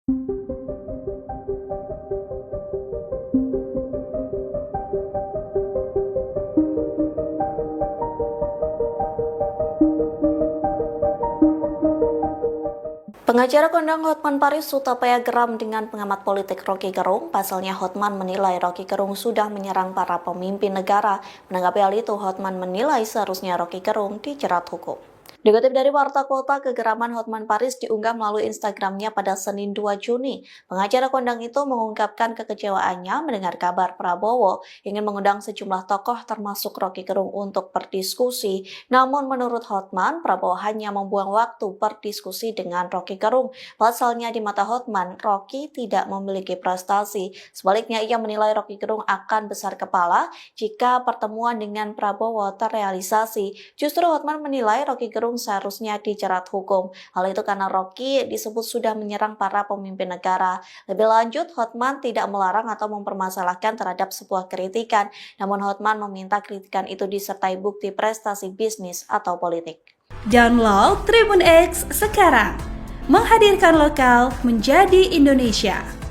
Pengacara kondang Hotman Paris Hutapea geram dengan pengamat politik Roky Gerung. Pasalnya Hotman menilai Roky Gerung sudah menyerang para pemimpin negara. Menanggapi hal itu, Hotman menilai seharusnya Roky Gerung dijerat hukum. Dikutip dari Warta Kota, kegeraman Hotman Paris diunggah melalui Instagramnya pada Senin 2 Juni. Pengacara kondang itu mengungkapkan kekecewaannya mendengar kabar Prabowo ingin mengundang sejumlah tokoh termasuk Roky Gerung untuk berdiskusi. Namun menurut Hotman, Prabowo hanya membuang waktu berdiskusi dengan Roky Gerung. Pasalnya di mata Hotman, Roky tidak memiliki prestasi. Sebaliknya ia menilai Roky Gerung akan besar kepala jika pertemuan dengan Prabowo terrealisasi. Justru Hotman menilai Roky Gerung seharusnya dijerat hukum. Hal itu karena Roky disebut sudah menyerang para pemimpin negara. Lebih lanjut, Hotman tidak melarang atau mempermasalahkan terhadap sebuah kritikan. Namun Hotman meminta kritikan itu disertai bukti prestasi bisnis atau politik. Download Tribun X sekarang, menghadirkan lokal menjadi Indonesia.